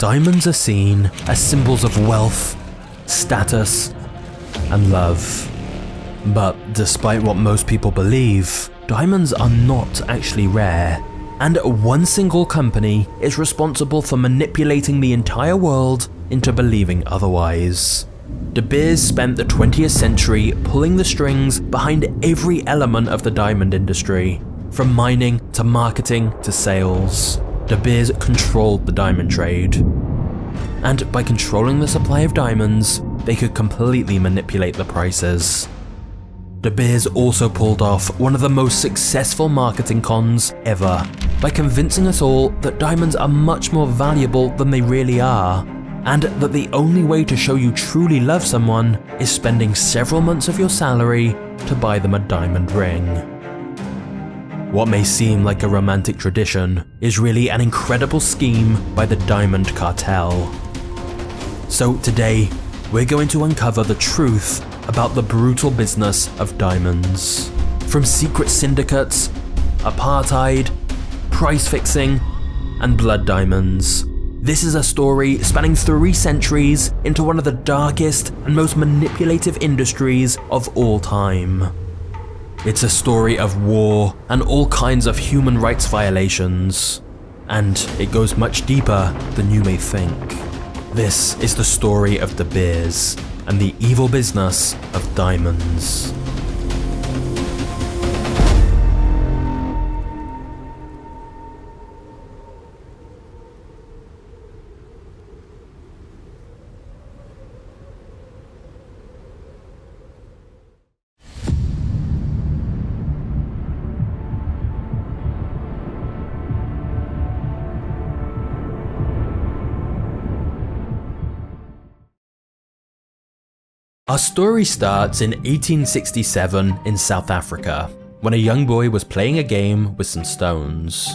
Diamonds are seen as symbols of wealth, status, and love. But despite what most people believe, diamonds are not actually rare, and one single company is responsible for manipulating the entire world into believing otherwise. De Beers spent the 20th century pulling the strings behind every element of the diamond industry, from mining to marketing to sales. De Beers controlled the diamond trade. And by controlling the supply of diamonds, they could completely manipulate the prices. De Beers also pulled off one of the most successful marketing cons ever, by convincing us all that diamonds are much more valuable than they really are, and that the only way to show you truly love someone is spending several months of your salary to buy them a diamond ring. What may seem like a romantic tradition is really an incredible scheme by the Diamond Cartel. So today, we're going to uncover the truth about the brutal business of diamonds. From secret syndicates, apartheid, price fixing, and blood diamonds. This is a story spanning 3 centuries into one of the darkest and most manipulative industries of all time. It's a story of war and all kinds of human rights violations. And it goes much deeper than you may think. This is the story of De Beers and the evil business of diamonds. Our story starts in 1867 in South Africa, when a young boy was playing a game with some stones.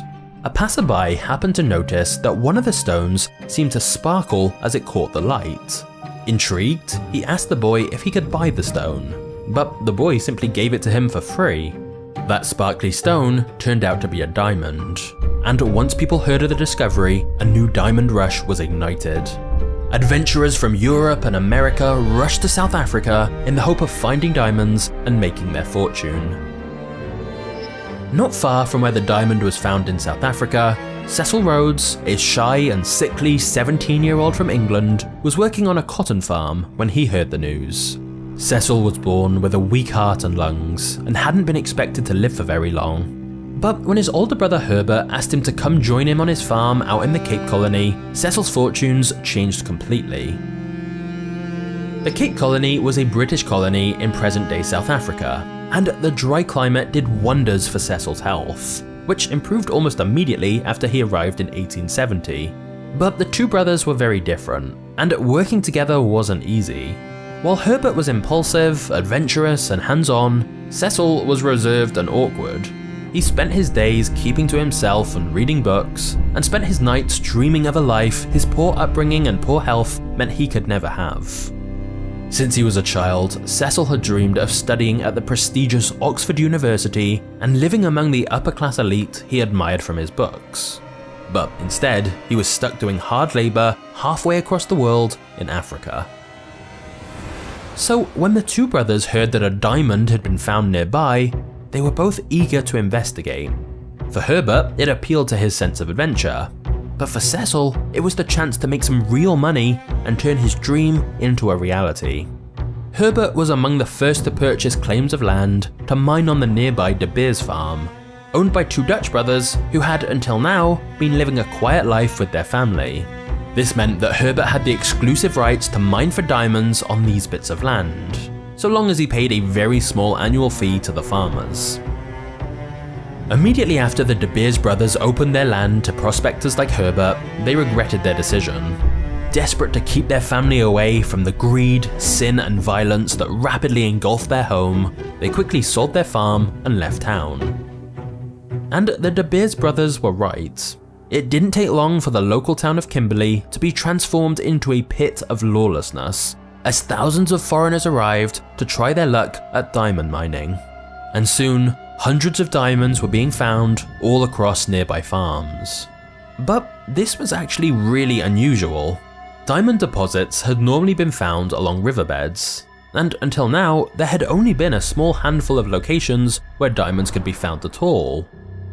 A passerby happened to notice that one of the stones seemed to sparkle as it caught the light. Intrigued, he asked the boy if he could buy the stone, but the boy simply gave it to him for free. That sparkly stone turned out to be a diamond, and once people heard of the discovery, a new diamond rush was ignited. Adventurers from Europe and America rushed to South Africa in the hope of finding diamonds and making their fortune. Not far from where the diamond was found in South Africa, Cecil Rhodes, a shy and sickly 17-year-old from England, was working on a cotton farm when he heard the news. Cecil was born with a weak heart and lungs and hadn't been expected to live for very long. But when his older brother Herbert asked him to come join him on his farm out in the Cape Colony, Cecil's fortunes changed completely. The Cape Colony was a British colony in present-day South Africa, and the dry climate did wonders for Cecil's health, which improved almost immediately after he arrived in 1870. But the two brothers were very different, and working together wasn't easy. While Herbert was impulsive, adventurous, and hands-on, Cecil was reserved and awkward. He spent his days keeping to himself and reading books, and spent his nights dreaming of a life his poor upbringing and poor health meant he could never have. Since he was a child, Cecil had dreamed of studying at the prestigious Oxford University and living among the upper-class elite he admired from his books. But instead, he was stuck doing hard labour halfway across the world in Africa. So when the two brothers heard that a diamond had been found nearby, they were both eager to investigate. For Herbert, it appealed to his sense of adventure, but for Cecil, it was the chance to make some real money and turn his dream into a reality. Herbert was among the first to purchase claims of land to mine on the nearby De Beers farm, owned by two Dutch brothers who had until now been living a quiet life with their family. This meant that Herbert had the exclusive rights to mine for diamonds on these bits of land, so long as he paid a very small annual fee to the farmers. Immediately after the De Beers brothers opened their land to prospectors like Herbert, they regretted their decision. Desperate to keep their family away from the greed, sin, and violence that rapidly engulfed their home, they quickly sold their farm and left town. And the De Beers brothers were right. It didn't take long for the local town of Kimberley to be transformed into a pit of lawlessness, as thousands of foreigners arrived to try their luck at diamond mining. And soon, hundreds of diamonds were being found all across nearby farms. But this was actually really unusual. Diamond deposits had normally been found along riverbeds, and until now, there had only been a small handful of locations where diamonds could be found at all.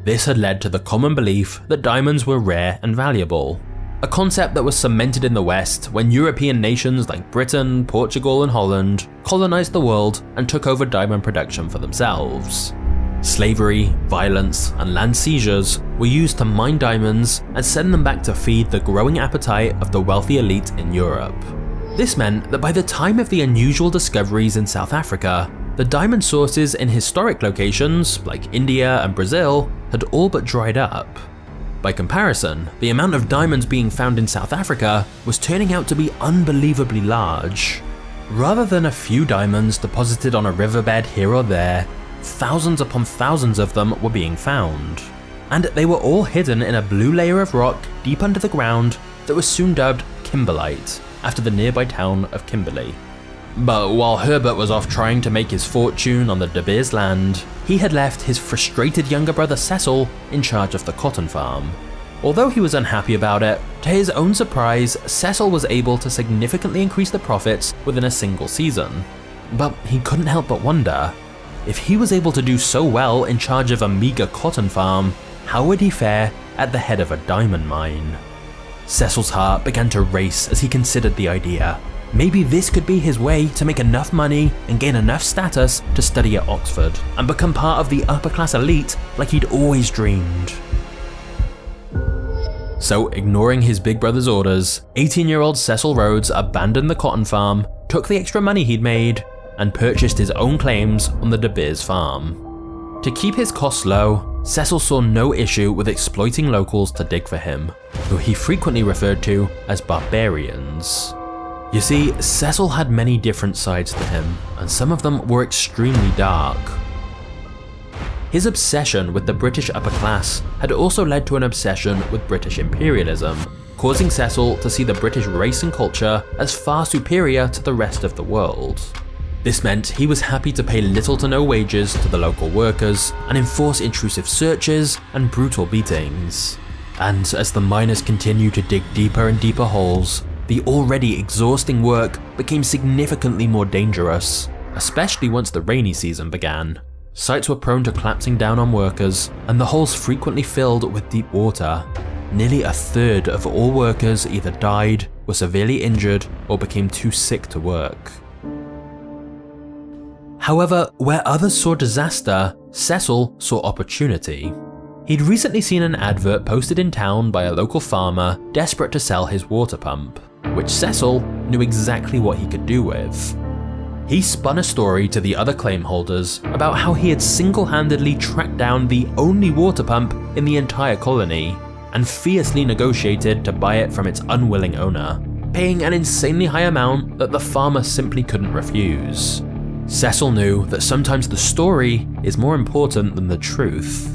This had led to the common belief that diamonds were rare and valuable, a concept that was cemented in the West when European nations like Britain, Portugal, and Holland colonized the world and took over diamond production for themselves. Slavery, violence, and land seizures were used to mine diamonds and send them back to feed the growing appetite of the wealthy elite in Europe. This meant that by the time of the unusual discoveries in South Africa, the diamond sources in historic locations like India and Brazil had all but dried up. By comparison, the amount of diamonds being found in South Africa was turning out to be unbelievably large. Rather than a few diamonds deposited on a riverbed here or there, thousands upon thousands of them were being found. And they were all hidden in a blue layer of rock deep under the ground that was soon dubbed kimberlite, after the nearby town of Kimberley. But while Herbert was off trying to make his fortune on the De Beers land, he had left his frustrated younger brother Cecil in charge of the cotton farm. Although he was unhappy about it, to his own surprise, Cecil was able to significantly increase the profits within a single season. But he couldn't help but wonder, if he was able to do so well in charge of a meager cotton farm, how would he fare at the head of a diamond mine? Cecil's heart began to race as he considered the idea. Maybe this could be his way to make enough money and gain enough status to study at Oxford and become part of the upper class elite like he'd always dreamed. So, ignoring his big brother's orders, 18-year-old Cecil Rhodes abandoned the cotton farm, took the extra money he'd made, and purchased his own claims on the De Beers farm. To keep his costs low, Cecil saw no issue with exploiting locals to dig for him, who he frequently referred to as barbarians. You see, Cecil had many different sides to him, and some of them were extremely dark. His obsession with the British upper class had also led to an obsession with British imperialism, causing Cecil to see the British race and culture as far superior to the rest of the world. This meant he was happy to pay little to no wages to the local workers and enforce intrusive searches and brutal beatings. And as the miners continued to dig deeper and deeper holes, the already exhausting work became significantly more dangerous, especially once the rainy season began. Sites were prone to collapsing down on workers, and the holes frequently filled with deep water. Nearly a third of all workers either died, were severely injured, or became too sick to work. However, where others saw disaster, Cecil saw opportunity. He'd recently seen an advert posted in town by a local farmer desperate to sell his water pump, which Cecil knew exactly what he could do with. He spun a story to the other claim holders about how he had single-handedly tracked down the only water pump in the entire colony and fiercely negotiated to buy it from its unwilling owner, paying an insanely high amount that the farmer simply couldn't refuse. Cecil knew that sometimes the story is more important than the truth.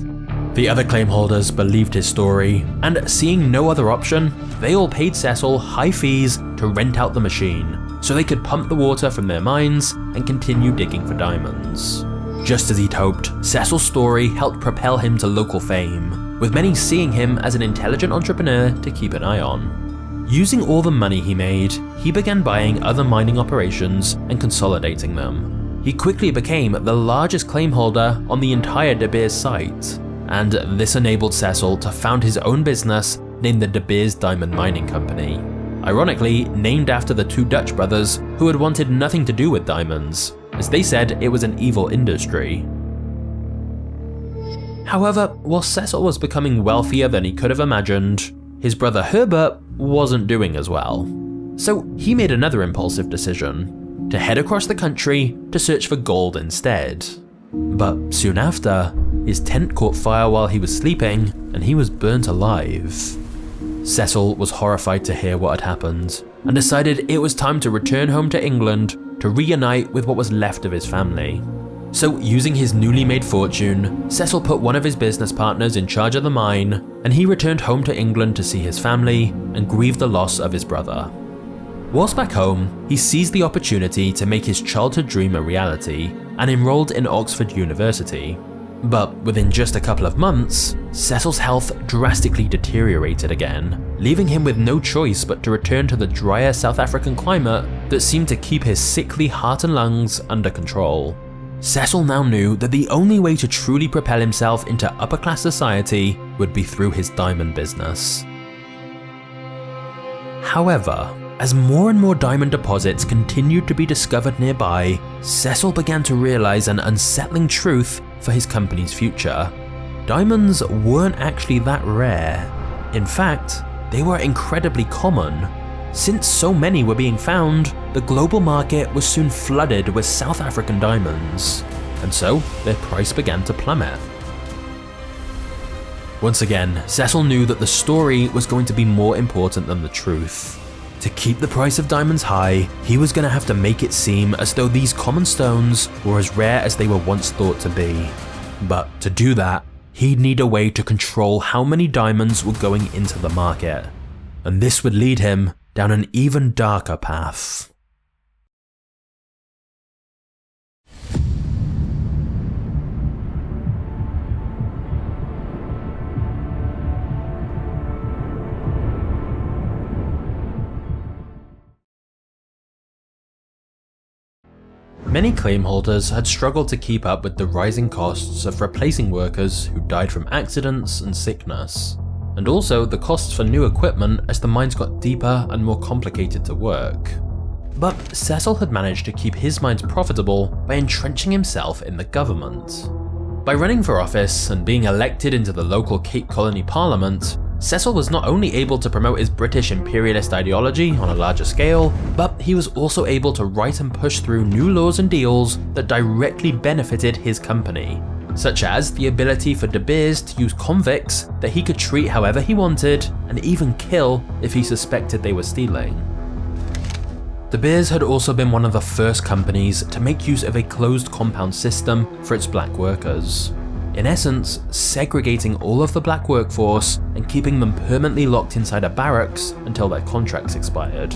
The other claim holders believed his story, and seeing no other option, they all paid Cecil high fees to rent out the machine, so they could pump the water from their mines and continue digging for diamonds. Just as he'd hoped, Cecil's story helped propel him to local fame, with many seeing him as an intelligent entrepreneur to keep an eye on. Using all the money he made, he began buying other mining operations and consolidating them. He quickly became the largest claim holder on the entire De Beers site, and this enabled Cecil to found his own business named the De Beers Diamond Mining Company, ironically named after the two Dutch brothers who had wanted nothing to do with diamonds, as they said it was an evil industry. However, while Cecil was becoming wealthier than he could have imagined, his brother Herbert wasn't doing as well. So he made another impulsive decision, to head across the country to search for gold instead. But soon after, his tent caught fire while he was sleeping, and he was burnt alive. Cecil was horrified to hear what had happened, and decided it was time to return home to England to reunite with what was left of his family. So, using his newly made fortune, Cecil put one of his business partners in charge of the mine, and he returned home to England to see his family and grieve the loss of his brother. Whilst back home, he seized the opportunity to make his childhood dream a reality and enrolled in Oxford University. But within just a couple of months, Cecil's health drastically deteriorated again, leaving him with no choice but to return to the drier South African climate that seemed to keep his sickly heart and lungs under control. Cecil now knew that the only way to truly propel himself into upper-class society would be through his diamond business. However, as more and more diamond deposits continued to be discovered nearby, Cecil began to realize an unsettling truth for his company's future. Diamonds weren't actually that rare. In fact, they were incredibly common. Since so many were being found, the global market was soon flooded with South African diamonds, and so their price began to plummet. Once again, Cecil knew that the story was going to be more important than the truth. To keep the price of diamonds high, he was going to have to make it seem as though these common stones were as rare as they were once thought to be. But to do that, he'd need a way to control how many diamonds were going into the market. And this would lead him down an even darker path. Many claim holders had struggled to keep up with the rising costs of replacing workers who died from accidents and sickness, and also the costs for new equipment as the mines got deeper and more complicated to work. But Cecil had managed to keep his mines profitable by entrenching himself in the government. By running for office and being elected into the local Cape Colony Parliament, Cecil was not only able to promote his British imperialist ideology on a larger scale, but he was also able to write and push through new laws and deals that directly benefited his company, such as the ability for De Beers to use convicts that he could treat however he wanted and even kill if he suspected they were stealing. De Beers had also been one of the first companies to make use of a closed compound system for its black workers. In essence, segregating all of the black workforce and keeping them permanently locked inside a barracks until their contracts expired.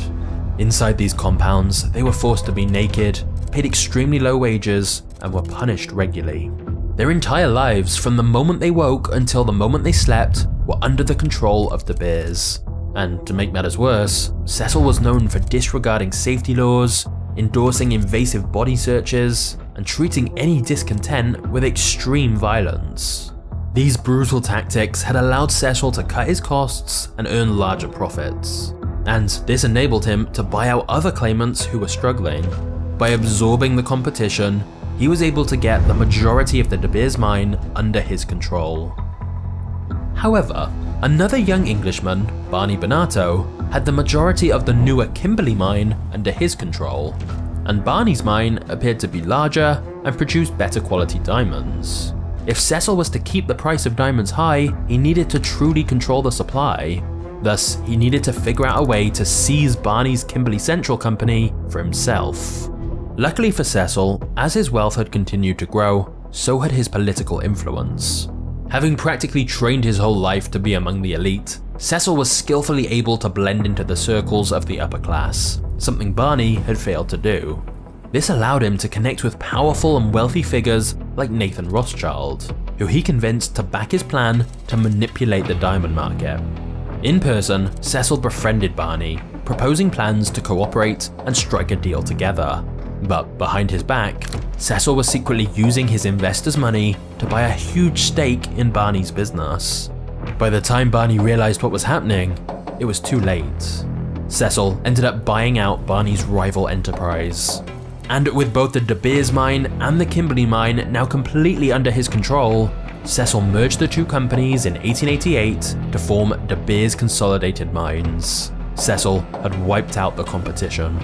Inside these compounds, they were forced to be naked, paid extremely low wages, and were punished regularly. Their entire lives, from the moment they woke until the moment they slept, were under the control of De Beers. And to make matters worse, Cecil was known for disregarding safety laws, endorsing invasive body searches, and treating any discontent with extreme violence. These brutal tactics had allowed Cecil to cut his costs and earn larger profits, and this enabled him to buy out other claimants who were struggling. By absorbing the competition, he was able to get the majority of the De Beers mine under his control. However, another young Englishman, Barney Bonato, had the majority of the newer Kimberley mine under his control, and Barney's mine appeared to be larger and produced better quality diamonds. If Cecil was to keep the price of diamonds high, he needed to truly control the supply. Thus, he needed to figure out a way to seize Barney's Kimberley Central Company for himself. Luckily for Cecil, as his wealth had continued to grow, so had his political influence. Having practically trained his whole life to be among the elite, Cecil was skillfully able to blend into the circles of the upper class, something Barney had failed to do. This allowed him to connect with powerful and wealthy figures like Nathan Rothschild, who he convinced to back his plan to manipulate the diamond market. In person, Cecil befriended Barney, proposing plans to cooperate and strike a deal together. But behind his back, Cecil was secretly using his investors' money to buy a huge stake in Barney's business. By the time Barney realized what was happening, it was too late. Cecil ended up buying out Barney's rival enterprise. And with both the De Beers mine and the Kimberley mine now completely under his control, Cecil merged the two companies in 1888 to form De Beers Consolidated Mines. Cecil had wiped out the competition.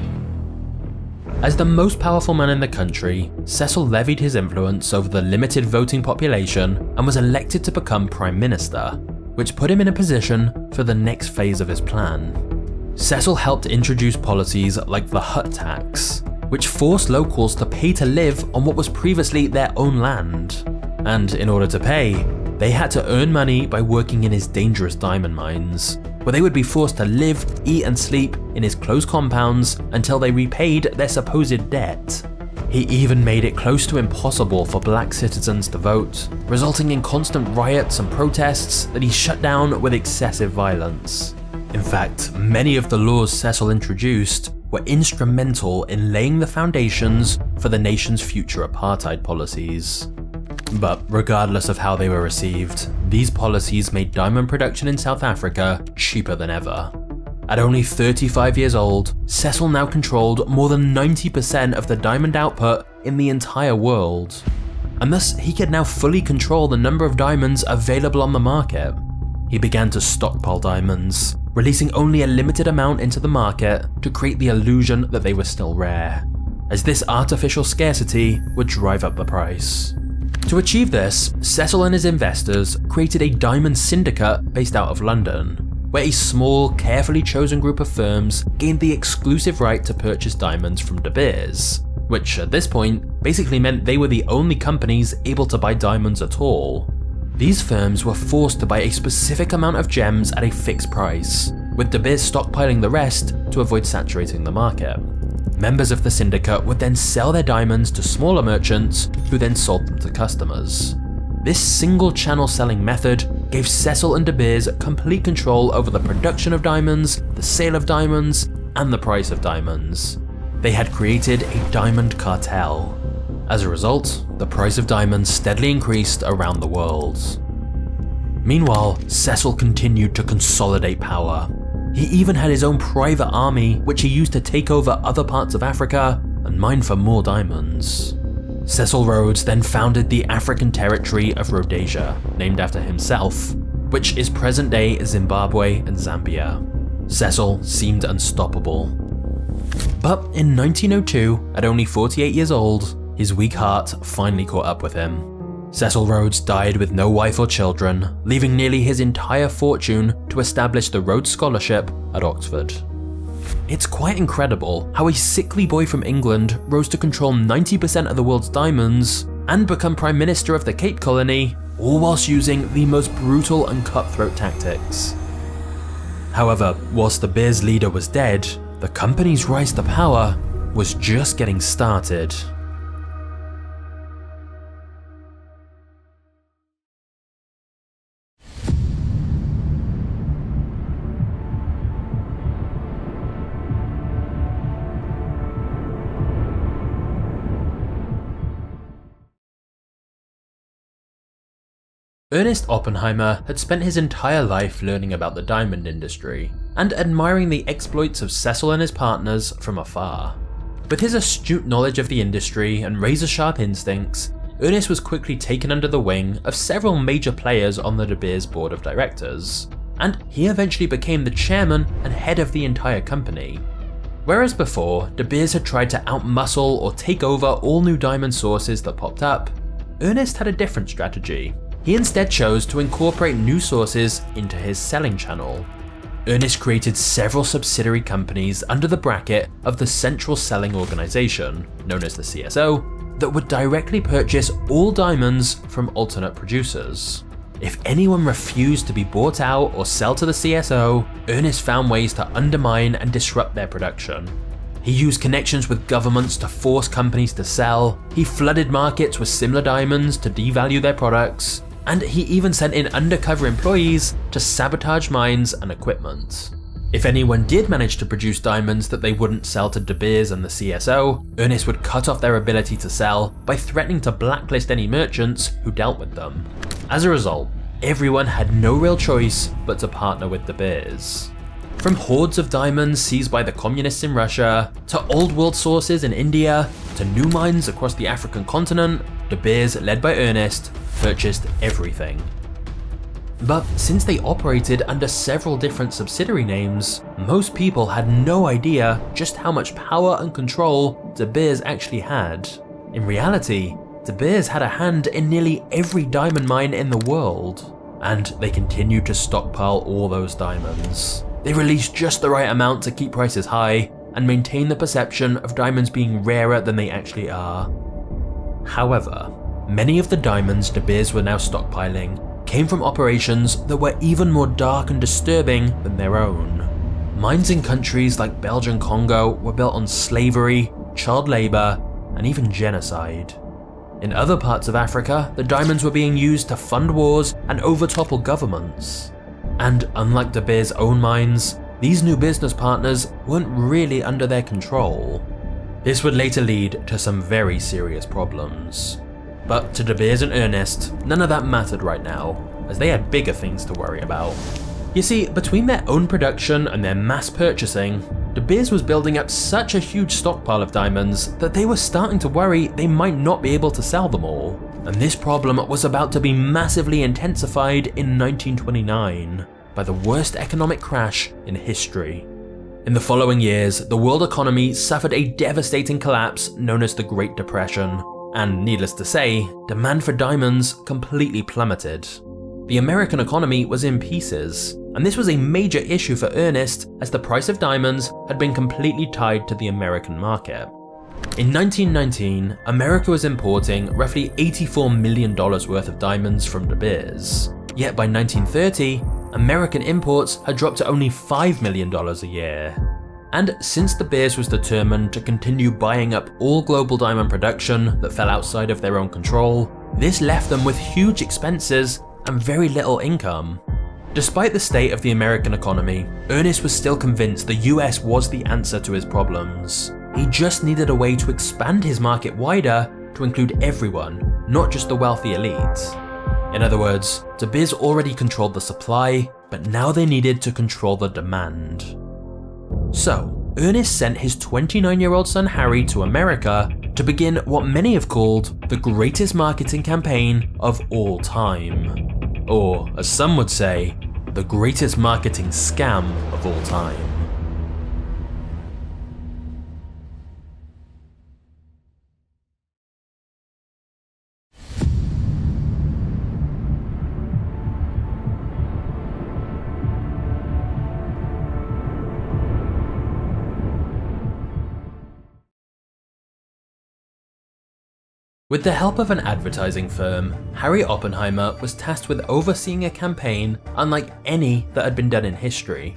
As the most powerful man in the country, Cecil levied his influence over the limited voting population and was elected to become Prime Minister, which put him in a position for the next phase of his plan. Cecil helped introduce policies like the hut tax, which forced locals to pay to live on what was previously their own land. And in order to pay, they had to earn money by working in his dangerous diamond mines, where they would be forced to live, eat and sleep in his closed compounds until they repaid their supposed debt. He even made it close to impossible for black citizens to vote, resulting in constant riots and protests that he shut down with excessive violence. In fact, many of the laws Cecil introduced were instrumental in laying the foundations for the nation's future apartheid policies. But regardless of how they were received, these policies made diamond production in South Africa cheaper than ever. At only 35 years old, Cecil now controlled more than 90% of the diamond output in the entire world. And thus, he could now fully control the number of diamonds available on the market. He began to stockpile diamonds, releasing only a limited amount into the market to create the illusion that they were still rare, as this artificial scarcity would drive up the price. To achieve this, Cecil and his investors created a diamond syndicate based out of London, where a small, carefully chosen group of firms gained the exclusive right to purchase diamonds from De Beers, which at this point basically meant they were the only companies able to buy diamonds at all. These firms were forced to buy a specific amount of gems at a fixed price, with De Beers stockpiling the rest to avoid saturating the market. Members of the syndicate would then sell their diamonds to smaller merchants who then sold them to customers. This single channel selling method gave Cecil and De Beers complete control over the production of diamonds, the sale of diamonds, and the price of diamonds. They had created a diamond cartel. As a result, the price of diamonds steadily increased around the world. Meanwhile, Cecil continued to consolidate power. He even had his own private army, which he used to take over other parts of Africa and mine for more diamonds. Cecil Rhodes then founded the African territory of Rhodesia, named after himself, which is present-day Zimbabwe and Zambia. Cecil seemed unstoppable. But in 1902, at only 48 years old, his weak heart finally caught up with him. Cecil Rhodes died with no wife or children, leaving nearly his entire fortune to establish the Rhodes Scholarship at Oxford. It's quite incredible how a sickly boy from England rose to control 90% of the world's diamonds and become Prime Minister of the Cape Colony, all whilst using the most brutal and cutthroat tactics. However, whilst De Beers' leader was dead, the company's rise to power was just getting started. Ernest Oppenheimer had spent his entire life learning about the diamond industry and admiring the exploits of Cecil and his partners from afar. With his astute knowledge of the industry and razor-sharp instincts, Ernest was quickly taken under the wing of several major players on the De Beers board of directors, and he eventually became the chairman and head of the entire company. Whereas before, De Beers had tried to outmuscle or take over all new diamond sources that popped up, Ernest had a different strategy. He instead chose to incorporate new sources into his selling channel. Ernest created several subsidiary companies under the bracket of the Central Selling Organization, known as the CSO, that would directly purchase all diamonds from alternate producers. If anyone refused to be bought out or sell to the CSO, Ernest found ways to undermine and disrupt their production. He used connections with governments to force companies to sell, he flooded markets with similar diamonds to devalue their products, and he even sent in undercover employees to sabotage mines and equipment. If anyone did manage to produce diamonds that they wouldn't sell to De Beers and the CSO, Ernest would cut off their ability to sell by threatening to blacklist any merchants who dealt with them. As a result, everyone had no real choice but to partner with De Beers. From hordes of diamonds seized by the communists in Russia, to old world sources in India, to new mines across the African continent, De Beers, led by Ernest, purchased everything. But since they operated under several different subsidiary names, most people had no idea just how much power and control De Beers actually had. In reality, De Beers had a hand in nearly every diamond mine in the world, and they continued to stockpile all those diamonds. They released just the right amount to keep prices high and maintain the perception of diamonds being rarer than they actually are. However, many of the diamonds De Beers were now stockpiling came from operations that were even more dark and disturbing than their own. Mines in countries like Belgian Congo were built on slavery, child labour, and even genocide. In other parts of Africa, the diamonds were being used to fund wars and overtopple governments. And unlike De Beers' own mines, these new business partners weren't really under their control. This would later lead to some very serious problems. But to De Beers and Ernest, none of that mattered right now, as they had bigger things to worry about. You see, between their own production and their mass purchasing, De Beers was building up such a huge stockpile of diamonds that they were starting to worry they might not be able to sell them all. And this problem was about to be massively intensified in 1929 by the worst economic crash in history. In the following years, the world economy suffered a devastating collapse known as the Great Depression, and needless to say, demand for diamonds completely plummeted. The American economy was in pieces, and this was a major issue for Ernest as the price of diamonds had been completely tied to the American market. In 1919, America was importing roughly $84 million worth of diamonds from De Beers, yet by 1930, American imports had dropped to only $5 million a year. And since De Beers was determined to continue buying up all global diamond production that fell outside of their own control, this left them with huge expenses and very little income. Despite the state of the American economy, Ernest was still convinced the US was the answer to his problems. He just needed a way to expand his market wider to include everyone, not just the wealthy elite. In other words, De Beers already controlled the supply, but now they needed to control the demand. So, Ernest sent his 29-year-old son Harry to America to begin what many have called the greatest marketing campaign of all time. Or, as some would say, the greatest marketing scam of all time. With the help of an advertising firm, Harry Oppenheimer was tasked with overseeing a campaign unlike any that had been done in history.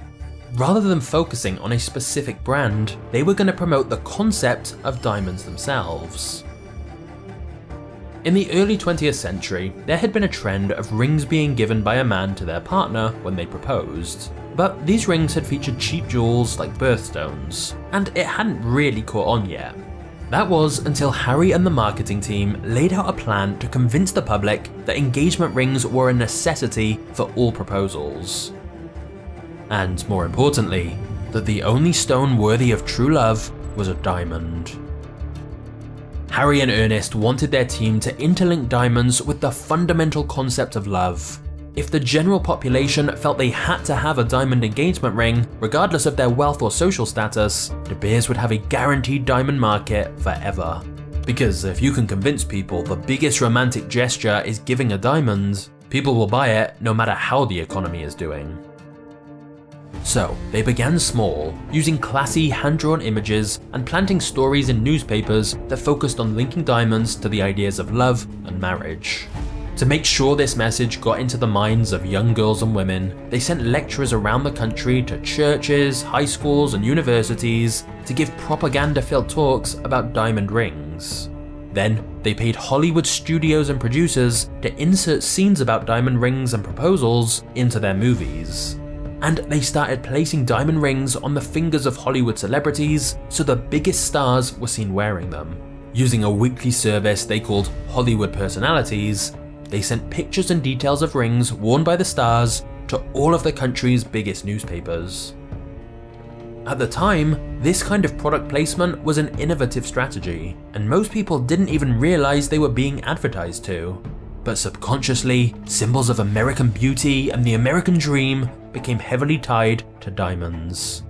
Rather than focusing on a specific brand, they were going to promote the concept of diamonds themselves. In the early 20th century, there had been a trend of rings being given by a man to their partner when they proposed. But these rings had featured cheap jewels like birthstones, and it hadn't really caught on yet. That was until Harry and the marketing team laid out a plan to convince the public that engagement rings were a necessity for all proposals. And more importantly, that the only stone worthy of true love was a diamond. Harry and Ernest wanted their team to interlink diamonds with the fundamental concept of love. If the general population felt they had to have a diamond engagement ring, regardless of their wealth or social status, De Beers would have a guaranteed diamond market forever. Because if you can convince people the biggest romantic gesture is giving a diamond, people will buy it no matter how the economy is doing. So, they began small, using classy hand-drawn images and planting stories in newspapers that focused on linking diamonds to the ideas of love and marriage. To make sure this message got into the minds of young girls and women, they sent lecturers around the country to churches, high schools, and universities to give propaganda-filled talks about diamond rings. Then, they paid Hollywood studios and producers to insert scenes about diamond rings and proposals into their movies. And they started placing diamond rings on the fingers of Hollywood celebrities so the biggest stars were seen wearing them. Using a weekly service they called Hollywood Personalities, they sent pictures and details of rings worn by the stars to all of the country's biggest newspapers. At the time, this kind of product placement was an innovative strategy, and most people didn't even realize they were being advertised to. But subconsciously, symbols of American beauty and the American dream became heavily tied to diamonds.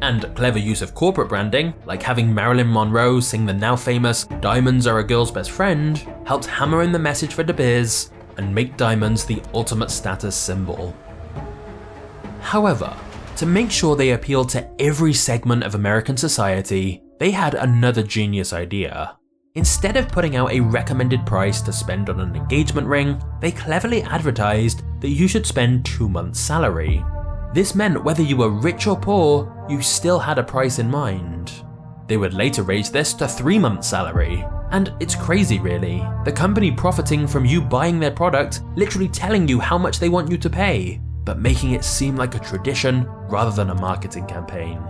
And clever use of corporate branding, like having Marilyn Monroe sing the now famous "Diamonds Are a Girl's Best Friend," helped hammer in the message for De Beers and make diamonds the ultimate status symbol. However, to make sure they appealed to every segment of American society, they had another genius idea. Instead of putting out a recommended price to spend on an engagement ring, they cleverly advertised that you should spend 2 months' salary. This meant whether you were rich or poor, you still had a price in mind. They would later raise this to 3 months' salary, And it's crazy really, the company profiting from you buying their product, literally telling you how much they want you to pay, but making it seem like a tradition rather than a marketing campaign.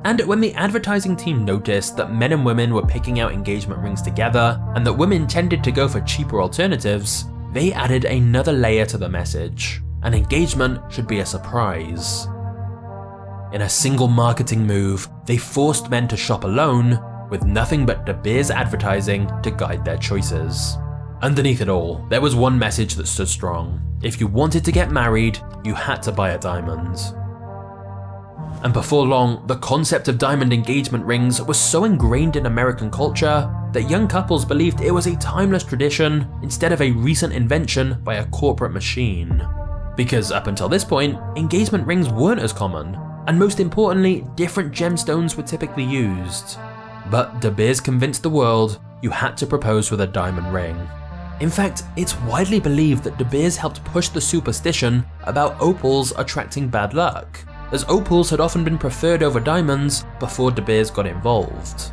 And when the advertising team noticed that men and women were picking out engagement rings together, and that women tended to go for cheaper alternatives, they added another layer to the message. An engagement should be a surprise. In a single marketing move, they forced men to shop alone, with nothing but De Beers advertising to guide their choices. Underneath it all, there was one message that stood strong. If you wanted to get married, you had to buy a diamond. And before long, the concept of diamond engagement rings was so ingrained in American culture that young couples believed it was a timeless tradition instead of a recent invention by a corporate machine. Because up until this point, engagement rings weren't as common, and most importantly, different gemstones were typically used. But De Beers convinced the world you had to propose with a diamond ring. In fact, it's widely believed that De Beers helped push the superstition about opals attracting bad luck, as opals had often been preferred over diamonds before De Beers got involved.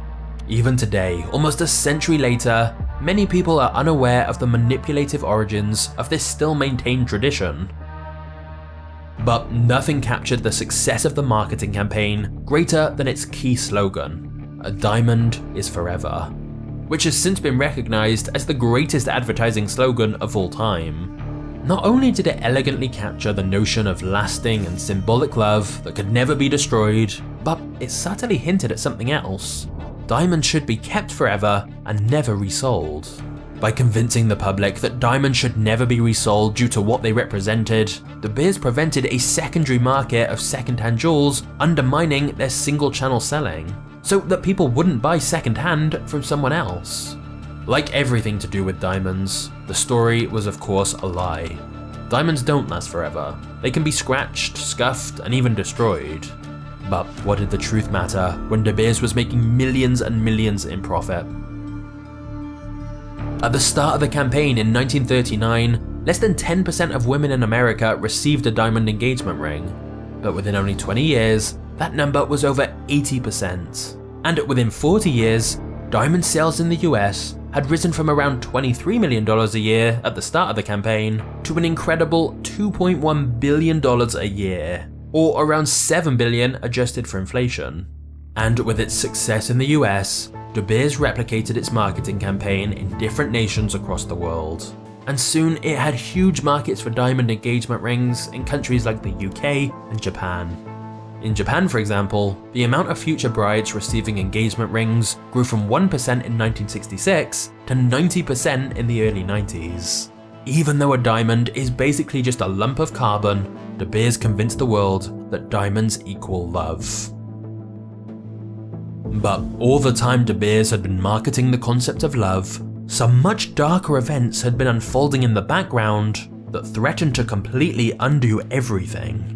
Even today, almost a century later, many people are unaware of the manipulative origins of this still maintained tradition. But nothing captured the success of the marketing campaign greater than its key slogan, "A diamond is forever," which has since been recognized as the greatest advertising slogan of all time. Not only did it elegantly capture the notion of lasting and symbolic love that could never be destroyed, but it subtly hinted at something else. Diamonds should be kept forever and never resold. By convincing the public that diamonds should never be resold due to what they represented, De Beers prevented a secondary market of second-hand jewels, undermining their single-channel selling, so that people wouldn't buy second-hand from someone else. Like everything to do with diamonds, the story was of course a lie. Diamonds don't last forever. They can be scratched, scuffed, and even destroyed. But what did the truth matter when De Beers was making millions and millions in profit? At the start of the campaign in 1939, less than 10% of women in America received a diamond engagement ring. But within only 20 years, that number was over 80%. And within 40 years, diamond sales in the US had risen from around $23 million a year at the start of the campaign to an incredible $2.1 billion a year, or around $7 billion adjusted for inflation. And with its success in the US, De Beers replicated its marketing campaign in different nations across the world. And soon it had huge markets for diamond engagement rings in countries like the UK and Japan. In Japan, for example, the amount of future brides receiving engagement rings grew from 1% in 1966 to 90% in the early 90s. Even though a diamond is basically just a lump of carbon, De Beers convinced the world that diamonds equal love. But all the time De Beers had been marketing the concept of love, some much darker events had been unfolding in the background that threatened to completely undo everything.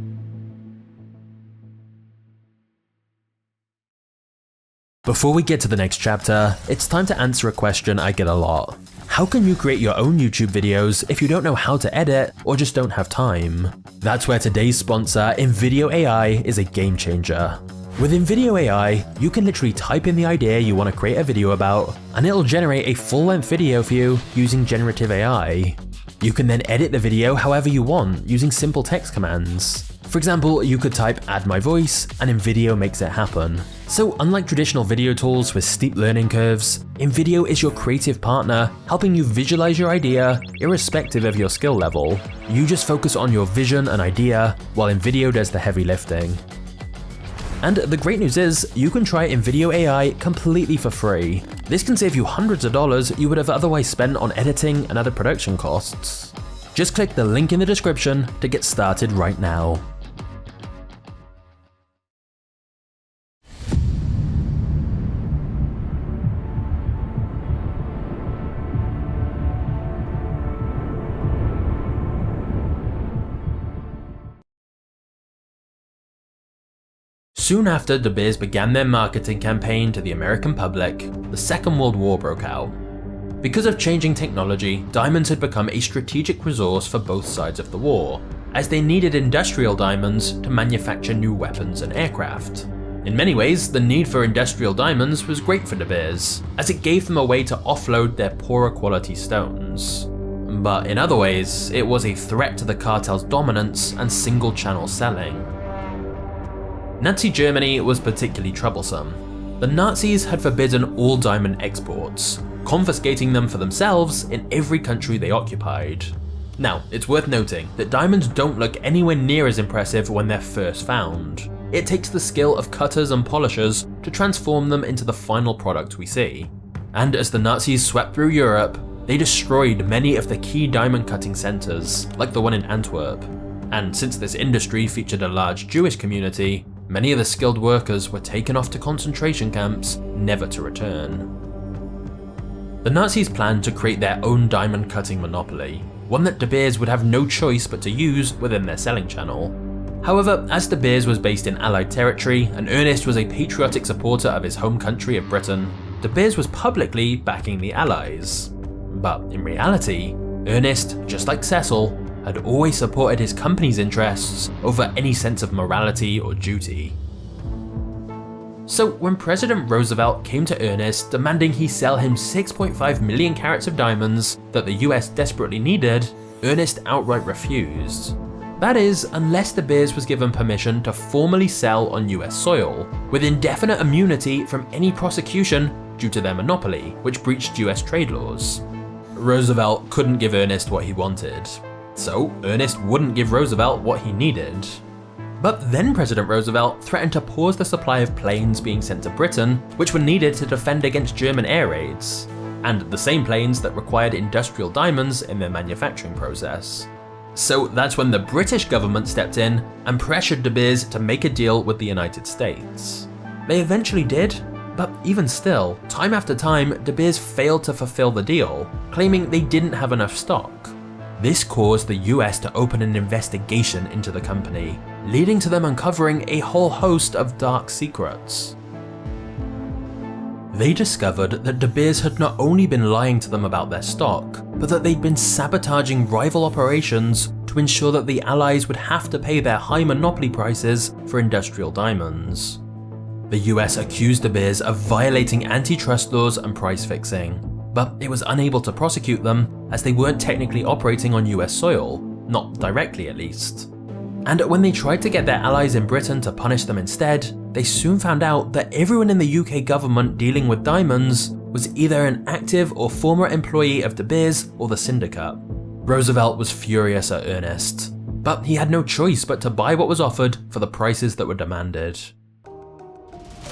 Before we get to the next chapter, it's time to answer a question I get a lot. How can you create your own YouTube videos if you don't know how to edit or just don't have time? That's where today's sponsor, InVideo AI, is a game changer. With InVideo AI, you can literally type in the idea you want to create a video about, and it'll generate a full-length video for you using generative AI. You can then edit the video however you want using simple text commands. For example, you could type "add my voice" and InVideo makes it happen. So unlike traditional video tools with steep learning curves, InVideo is your creative partner, helping you visualize your idea irrespective of your skill level. You just focus on your vision and idea, while InVideo does the heavy lifting. And the great news is, you can try InVideo AI completely for free. This can save you hundreds of dollars you would have otherwise spent on editing and other production costs. Just click the link in the description to get started right now. Soon after De Beers began their marketing campaign to the American public, the Second World War broke out. Because of changing technology, diamonds had become a strategic resource for both sides of the war, as they needed industrial diamonds to manufacture new weapons and aircraft. In many ways, the need for industrial diamonds was great for De Beers, as it gave them a way to offload their poorer quality stones. But in other ways, it was a threat to the cartel's dominance and single-channel selling. Nazi Germany was particularly troublesome. The Nazis had forbidden all diamond exports, confiscating them for themselves in every country they occupied. Now, it's worth noting that diamonds don't look anywhere near as impressive when they're first found. It takes the skill of cutters and polishers to transform them into the final product we see. And as the Nazis swept through Europe, they destroyed many of the key diamond cutting centers, like the one in Antwerp. And since this industry featured a large Jewish community, many of the skilled workers were taken off to concentration camps, never to return. The Nazis planned to create their own diamond cutting monopoly, one that De Beers would have no choice but to use within their selling channel. However, as De Beers was based in Allied territory and Ernest was a patriotic supporter of his home country of Britain, De Beers was publicly backing the Allies. But in reality, Ernest, just like Cecil, had always supported his company's interests over any sense of morality or duty. So when President Roosevelt came to Ernest demanding he sell him 6.5 million carats of diamonds that the US desperately needed, Ernest outright refused. That is, unless De Beers was given permission to formally sell on US soil, with indefinite immunity from any prosecution due to their monopoly, which breached US trade laws. Roosevelt couldn't give Ernest what he wanted, so Ernest wouldn't give Roosevelt what he needed. But then President Roosevelt threatened to pause the supply of planes being sent to Britain, which were needed to defend against German air raids, and the same planes that required industrial diamonds in their manufacturing process. So that's when the British government stepped in and pressured De Beers to make a deal with the United States. They eventually did, but even still, time after time, De Beers failed to fulfill the deal, claiming they didn't have enough stock. This caused the US to open an investigation into the company, leading to them uncovering a whole host of dark secrets. They discovered that De Beers had not only been lying to them about their stock, but that they'd been sabotaging rival operations to ensure that the Allies would have to pay their high monopoly prices for industrial diamonds. The US accused De Beers of violating antitrust laws and price fixing, but it was unable to prosecute them as they weren't technically operating on US soil, not directly at least. And when they tried to get their allies in Britain to punish them instead, they soon found out that everyone in the UK government dealing with diamonds was either an active or former employee of De Beers or the syndicate. Roosevelt was furious at Ernest, but he had no choice but to buy what was offered for the prices that were demanded.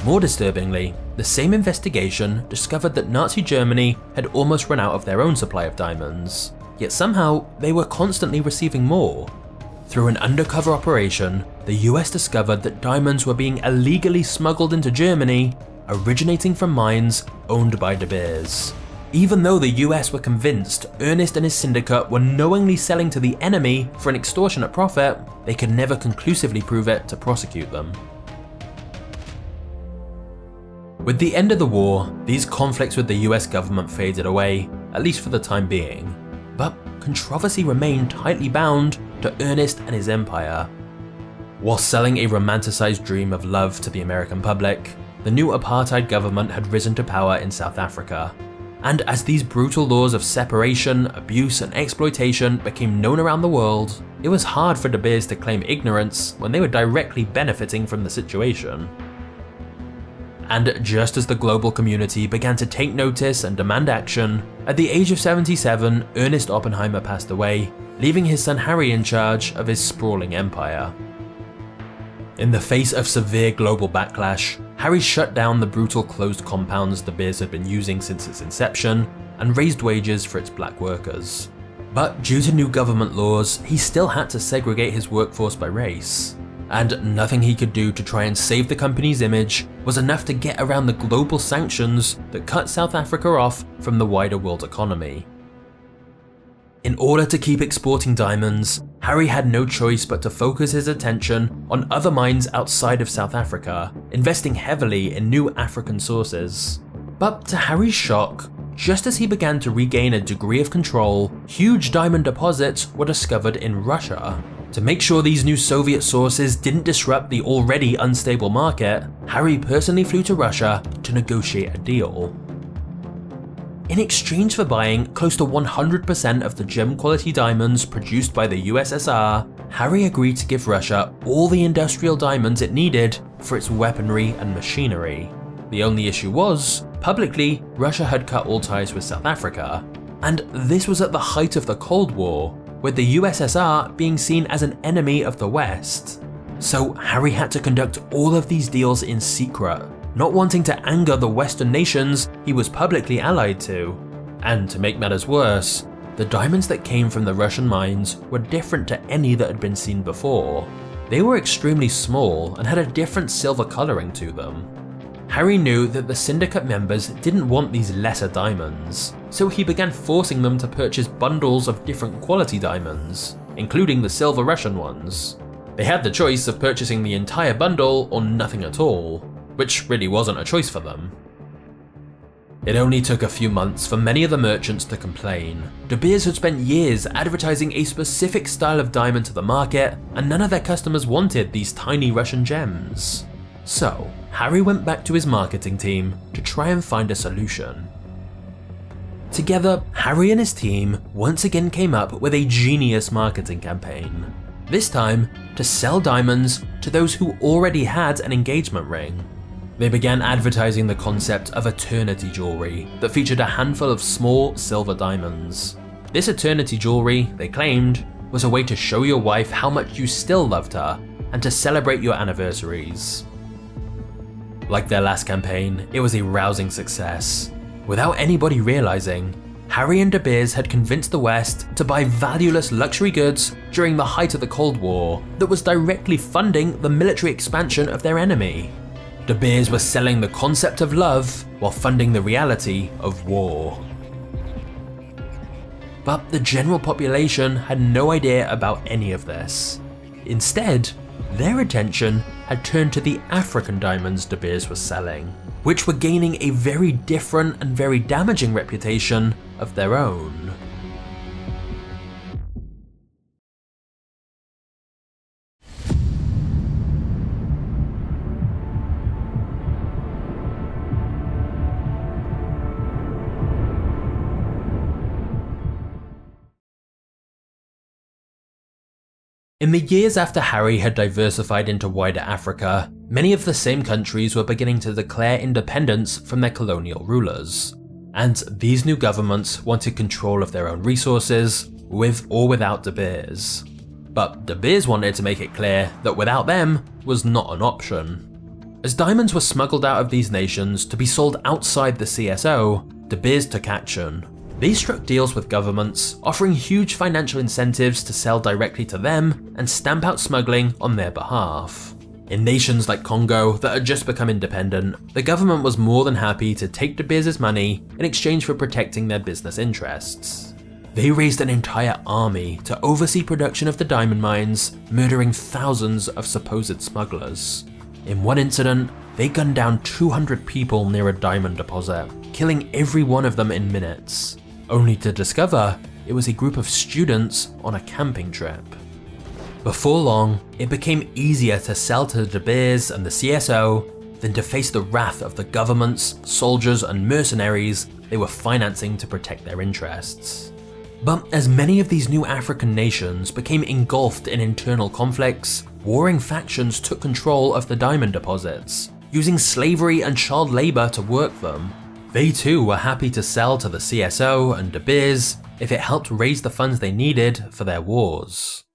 More disturbingly, the same investigation discovered that Nazi Germany had almost run out of their own supply of diamonds, yet somehow they were constantly receiving more. Through an undercover operation, the US discovered that diamonds were being illegally smuggled into Germany, originating from mines owned by De Beers. Even though the US were convinced Ernest and his syndicate were knowingly selling to the enemy for an extortionate profit, they could never conclusively prove it to prosecute them. With the end of the war, these conflicts with the US government faded away, at least for the time being, but controversy remained tightly bound to Ernest and his empire. While selling a romanticized dream of love to the American public, the new apartheid government had risen to power in South Africa, and as these brutal laws of separation, abuse and exploitation became known around the world, it was hard for De Beers to claim ignorance when they were directly benefiting from the situation. And just as the global community began to take notice and demand action, at the age of 77, Ernest Oppenheimer passed away, leaving his son Harry in charge of his sprawling empire. In the face of severe global backlash, Harry shut down the brutal closed compounds De Beers had been using since its inception and raised wages for its black workers. But due to new government laws, he still had to segregate his workforce by race. And nothing he could do to try and save the company's image was enough to get around the global sanctions that cut South Africa off from the wider world economy. In order to keep exporting diamonds, Harry had no choice but to focus his attention on other mines outside of South Africa, investing heavily in new African sources. But to Harry's shock, just as he began to regain a degree of control, huge diamond deposits were discovered in Russia. To make sure these new Soviet sources didn't disrupt the already unstable market, Harry personally flew to Russia to negotiate a deal. In exchange for buying close to 100% of the gem-quality diamonds produced by the USSR, Harry agreed to give Russia all the industrial diamonds it needed for its weaponry and machinery. The only issue was, publicly, Russia had cut all ties with South Africa, and this was at the height of the Cold War, with the USSR being seen as an enemy of the West. So Harry had to conduct all of these deals in secret, not wanting to anger the Western nations he was publicly allied to. And to make matters worse, the diamonds that came from the Russian mines were different to any that had been seen before. They were extremely small and had a different silver coloring to them. Harry knew that the syndicate members didn't want these lesser diamonds, so he began forcing them to purchase bundles of different quality diamonds, including the silver Russian ones. They had the choice of purchasing the entire bundle or nothing at all, which really wasn't a choice for them. It only took a few months for many of the merchants to complain. De Beers had spent years advertising a specific style of diamond to the market, and none of their customers wanted these tiny Russian gems. So, Harry went back to his marketing team to try and find a solution. Together, Harry and his team once again came up with a genius marketing campaign. This time, to sell diamonds to those who already had an engagement ring. They began advertising the concept of eternity jewelry that featured a handful of small silver diamonds. This eternity jewelry, they claimed, was a way to show your wife how much you still loved her and to celebrate your anniversaries. Like their last campaign, it was a rousing success. Without anybody realizing, Harry and De Beers had convinced the West to buy valueless luxury goods during the height of the Cold War that was directly funding the military expansion of their enemy. De Beers was selling the concept of love while funding the reality of war. But the general population had no idea about any of this. Instead, their attention had turned to the African diamonds De Beers was selling, which were gaining a very different and very damaging reputation of their own. In the years after Harry had diversified into wider Africa, many of the same countries were beginning to declare independence from their colonial rulers. And these new governments wanted control of their own resources, with or without De Beers. But De Beers wanted to make it clear that without them was not an option. As diamonds were smuggled out of these nations to be sold outside the CSO, De Beers took action. They struck deals with governments, offering huge financial incentives to sell directly to them and stamp out smuggling on their behalf. In nations like Congo that had just become independent, the government was more than happy to take De Beers' money in exchange for protecting their business interests. They raised an entire army to oversee production of the diamond mines, murdering thousands of supposed smugglers. In one incident, they gunned down 200 people near a diamond deposit, killing every one of them in minutes, only to discover it was a group of students on a camping trip. Before long, it became easier to sell to De Beers and the CSO than to face the wrath of the governments, soldiers and mercenaries they were financing to protect their interests. But as many of these new African nations became engulfed in internal conflicts, warring factions took control of the diamond deposits, using slavery and child labor to work them. They too were happy to sell to the CSO and De Beers if it helped raise the funds they needed for their wars.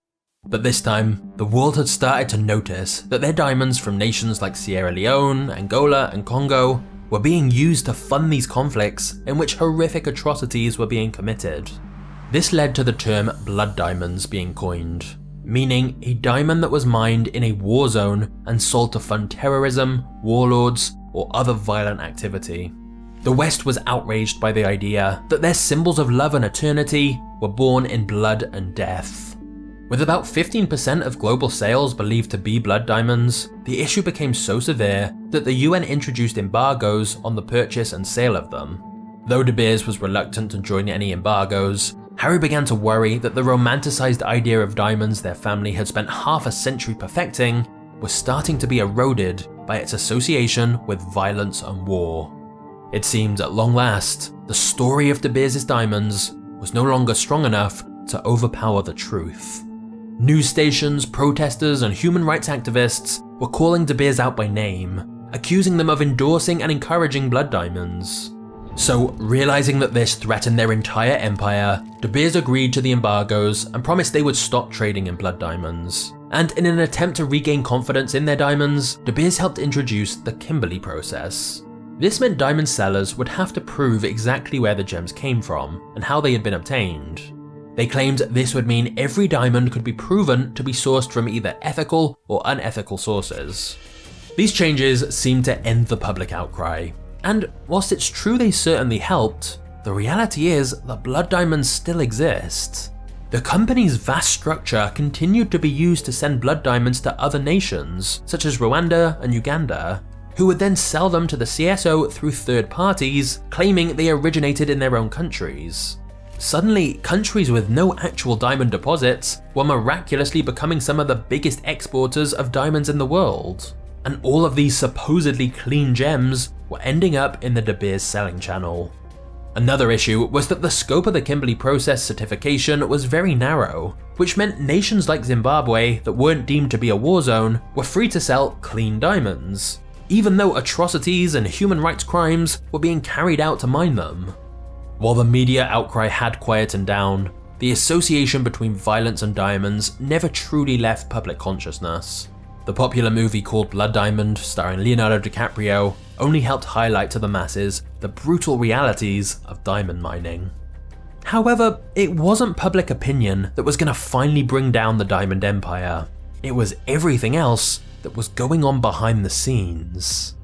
But this time, the world had started to notice that their diamonds from nations like Sierra Leone, Angola and Congo were being used to fund these conflicts in which horrific atrocities were being committed. This led to the term blood diamonds being coined, meaning a diamond that was mined in a war zone and sold to fund terrorism, warlords, or other violent activity. The West was outraged by the idea that their symbols of love and eternity were born in blood and death. With about 15% of global sales believed to be blood diamonds, the issue became so severe that the UN introduced embargoes on the purchase and sale of them. Though De Beers was reluctant to join any embargoes, Harry began to worry that the romanticized idea of diamonds their family had spent half a century perfecting was starting to be eroded by its association with violence and war. It seemed at long last, the story of De Beers' diamonds was no longer strong enough to overpower the truth. News stations, protesters, and human rights activists were calling De Beers out by name, accusing them of endorsing and encouraging blood diamonds. So, realizing that this threatened their entire empire, De Beers agreed to the embargoes and promised they would stop trading in blood diamonds. And in an attempt to regain confidence in their diamonds, De Beers helped introduce the Kimberley process. This meant diamond sellers would have to prove exactly where the gems came from and how they had been obtained. They claimed this would mean every diamond could be proven to be sourced from either ethical or unethical sources. These changes seemed to end the public outcry. And whilst it's true they certainly helped, the reality is that blood diamonds still exist. The company's vast structure continued to be used to send blood diamonds to other nations, such as Rwanda and Uganda, who would then sell them to the CSO through third parties, claiming they originated in their own countries. Suddenly, countries with no actual diamond deposits were miraculously becoming some of the biggest exporters of diamonds in the world. And all of these supposedly clean gems were ending up in the De Beers selling channel. Another issue was that the scope of the Kimberley process certification was very narrow, which meant nations like Zimbabwe that weren't deemed to be a war zone were free to sell clean diamonds, even though atrocities and human rights crimes were being carried out to mine them. While the media outcry had quietened down, the association between violence and diamonds never truly left public consciousness. The popular movie called Blood Diamond, starring Leonardo DiCaprio, only helped highlight to the masses the brutal realities of diamond mining. However, it wasn't public opinion that was going to finally bring down the diamond empire. It was everything else that was going on behind the scenes.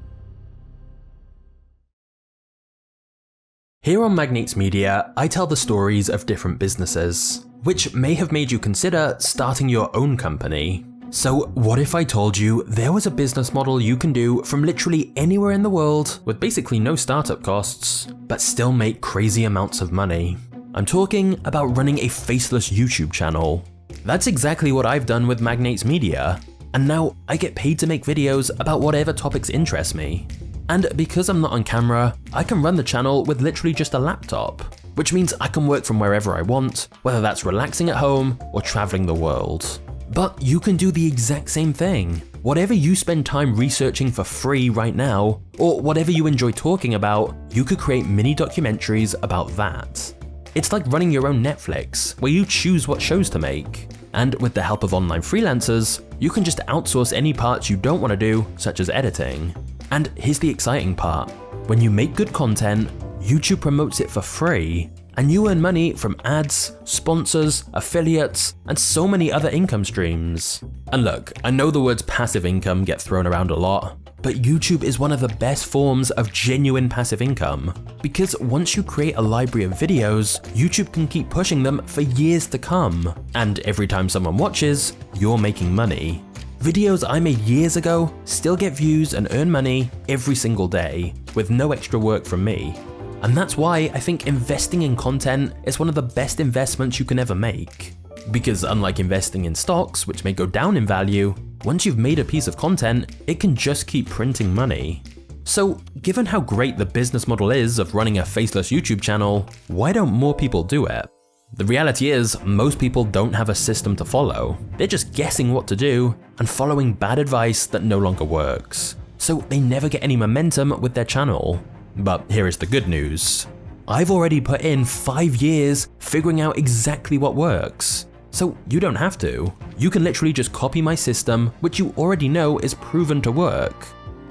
Here on Magnates Media, I tell the stories of different businesses, which may have made you consider starting your own company. So what if I told you there was a business model you can do from literally anywhere in the world with basically no startup costs, but still make crazy amounts of money? I'm talking about running a faceless YouTube channel. That's exactly what I've done with Magnates Media, and now I get paid to make videos about whatever topics interest me. And because I'm not on camera, I can run the channel with literally just a laptop, which means I can work from wherever I want, whether that's relaxing at home or traveling the world. But you can do the exact same thing. Whatever you spend time researching for free right now, or whatever you enjoy talking about, you could create mini documentaries about that. It's like running your own Netflix, where you choose what shows to make. And with the help of online freelancers, you can just outsource any parts you don't want to do, such as editing. And here's the exciting part. When you make good content, YouTube promotes it for free, and you earn money from ads, sponsors, affiliates, and so many other income streams. And look, I know the words passive income get thrown around a lot, but YouTube is one of the best forms of genuine passive income, because once you create a library of videos, YouTube can keep pushing them for years to come, and every time someone watches, you're making money. Videos I made years ago still get views and earn money every single day, with no extra work from me. And that's why I think investing in content is one of the best investments you can ever make. Because unlike investing in stocks, which may go down in value, once you've made a piece of content, it can just keep printing money. So given how great the business model is of running a faceless YouTube channel, why don't more people do it? The reality is, most people don't have a system to follow. They're just guessing what to do and following bad advice that no longer works. So they never get any momentum with their channel. But here is the good news. I've already put in 5 years figuring out exactly what works. So you don't have to. You can literally just copy my system, which you already know is proven to work.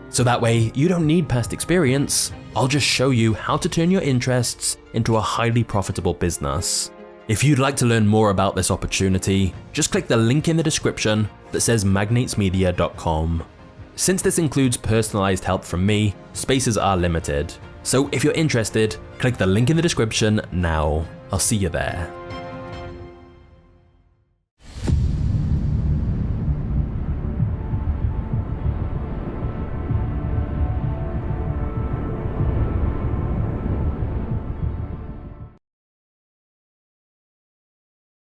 So that way, you don't need past experience. I'll just show you how to turn your interests into a highly profitable business. If you'd like to learn more about this opportunity, just click the link in the description that says magnatesmedia.com. Since this includes personalized help from me, spaces are limited. So if you're interested, click the link in the description now. I'll see you there.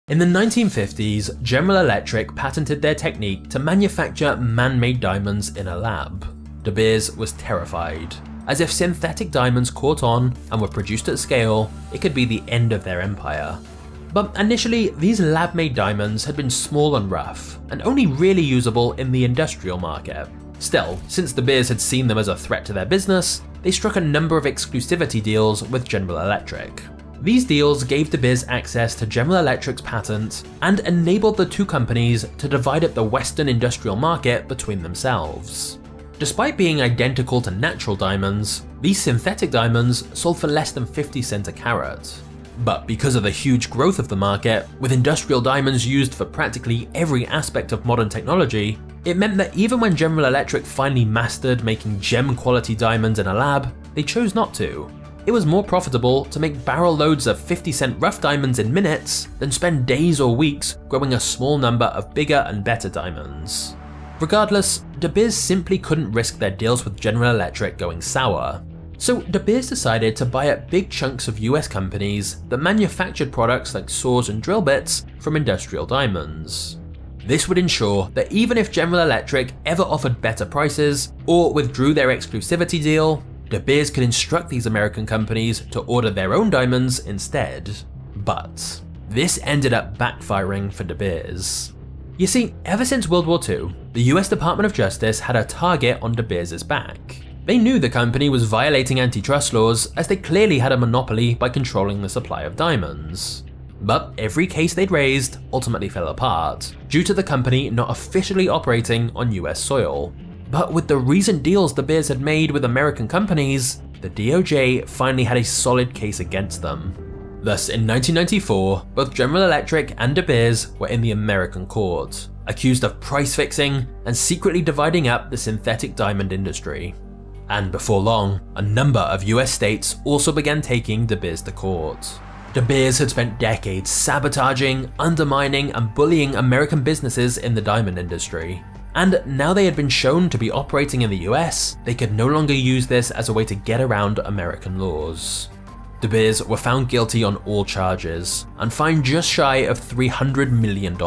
In the 1950s, General Electric patented their technique to manufacture man-made diamonds in a lab. De Beers was terrified, as if synthetic diamonds caught on and were produced at scale, it could be the end of their empire. But initially, these lab-made diamonds had been small and rough, and only really usable in the industrial market. Still, since De Beers had seen them as a threat to their business, they struck a number of exclusivity deals with General Electric. These deals gave De Beers access to General Electric's patent and enabled the two companies to divide up the Western industrial market between themselves. Despite being identical to natural diamonds, these synthetic diamonds sold for less than 50 cents a carat. But because of the huge growth of the market, with industrial diamonds used for practically every aspect of modern technology, it meant that even when General Electric finally mastered making gem-quality diamonds in a lab, they chose not to. It was more profitable to make barrel loads of 50-cent rough diamonds in minutes than spend days or weeks growing a small number of bigger and better diamonds. Regardless, De Beers simply couldn't risk their deals with General Electric going sour. So De Beers decided to buy up big chunks of US companies that manufactured products like saws and drill bits from industrial diamonds. This would ensure that even if General Electric ever offered better prices or withdrew their exclusivity deal, De Beers could instruct these American companies to order their own diamonds instead. But this ended up backfiring for De Beers. You see, ever since World War II, the US Department of Justice had a target on De Beers' back. They knew the company was violating antitrust laws as they clearly had a monopoly by controlling the supply of diamonds. But every case they'd raised ultimately fell apart, due to the company not officially operating on US soil. But with the recent deals De Beers had made with American companies, the DOJ finally had a solid case against them. Thus, in 1994, both General Electric and De Beers were in the American court, accused of price fixing and secretly dividing up the synthetic diamond industry. And before long, a number of US states also began taking De Beers to court. De Beers had spent decades sabotaging, undermining, and bullying American businesses in the diamond industry. And now they had been shown to be operating in the US, they could no longer use this as a way to get around American laws. De Beers were found guilty on all charges and fined just shy of $300 million.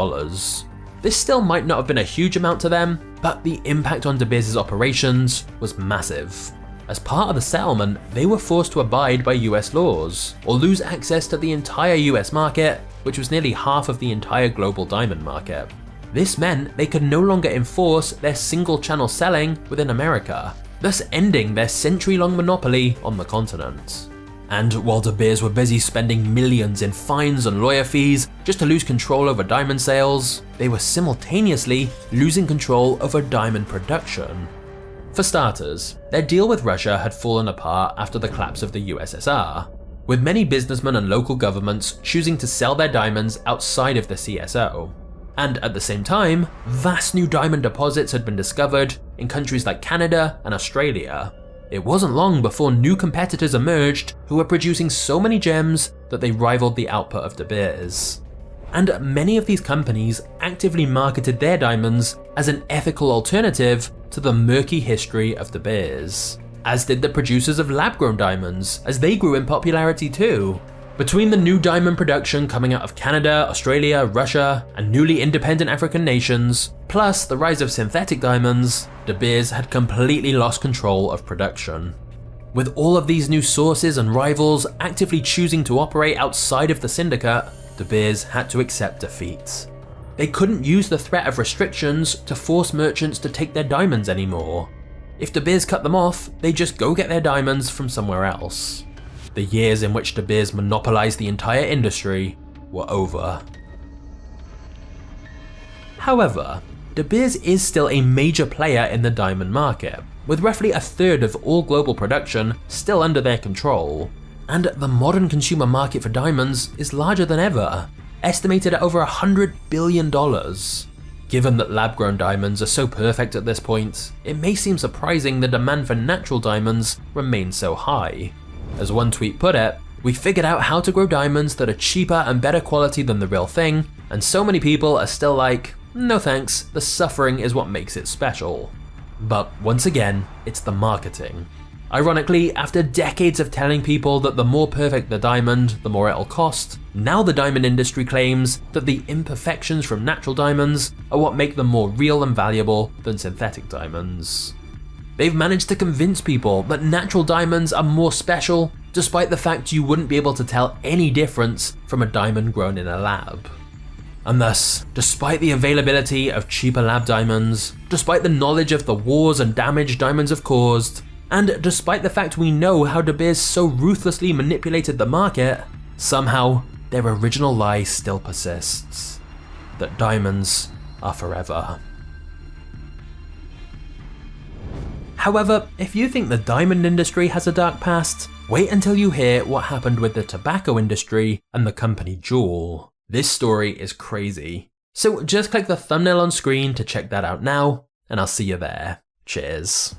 This still might not have been a huge amount to them, but the impact on De Beers' operations was massive. As part of the settlement, they were forced to abide by US laws or lose access to the entire US market, which was nearly half of the entire global diamond market. This meant they could no longer enforce their single-channel selling within America, thus ending their century-long monopoly on the continent. And while De Beers were busy spending millions in fines and lawyer fees just to lose control over diamond sales, they were simultaneously losing control over diamond production. For starters, their deal with Russia had fallen apart after the collapse of the USSR, with many businessmen and local governments choosing to sell their diamonds outside of the CSO. And at the same time, vast new diamond deposits had been discovered in countries like Canada and Australia. It wasn't long before new competitors emerged who were producing so many gems that they rivaled the output of De Beers. And many of these companies actively marketed their diamonds as an ethical alternative to the murky history of De Beers, as did the producers of lab-grown diamonds, as they grew in popularity too. Between the new diamond production coming out of Canada, Australia, Russia, and newly independent African nations, plus the rise of synthetic diamonds, De Beers had completely lost control of production. With all of these new sources and rivals actively choosing to operate outside of the syndicate, De Beers had to accept defeat. They couldn't use the threat of restrictions to force merchants to take their diamonds anymore. If De Beers cut them off, they'd just go get their diamonds from somewhere else. The years in which De Beers monopolized the entire industry were over. However, De Beers is still a major player in the diamond market, with roughly a third of all global production still under their control. And the modern consumer market for diamonds is larger than ever, estimated at over $100 billion. Given that lab-grown diamonds are so perfect at this point, it may seem surprising the demand for natural diamonds remains so high. As one tweet put it, "We figured out how to grow diamonds that are cheaper and better quality than the real thing, and so many people are still like, no thanks, the suffering is what makes it special." But once again, it's the marketing. Ironically, after decades of telling people that the more perfect the diamond, the more it'll cost, now the diamond industry claims that the imperfections from natural diamonds are what make them more real and valuable than synthetic diamonds. They've managed to convince people that natural diamonds are more special, despite the fact you wouldn't be able to tell any difference from a diamond grown in a lab. And thus, despite the availability of cheaper lab diamonds, despite the knowledge of the wars and damage diamonds have caused, and despite the fact we know how De Beers so ruthlessly manipulated the market, somehow their original lie still persists: that diamonds are forever. However, if you think the diamond industry has a dark past, wait until you hear what happened with the tobacco industry and the company Juul. This story is crazy. So just click the thumbnail on screen to check that out now, and I'll see you there. Cheers.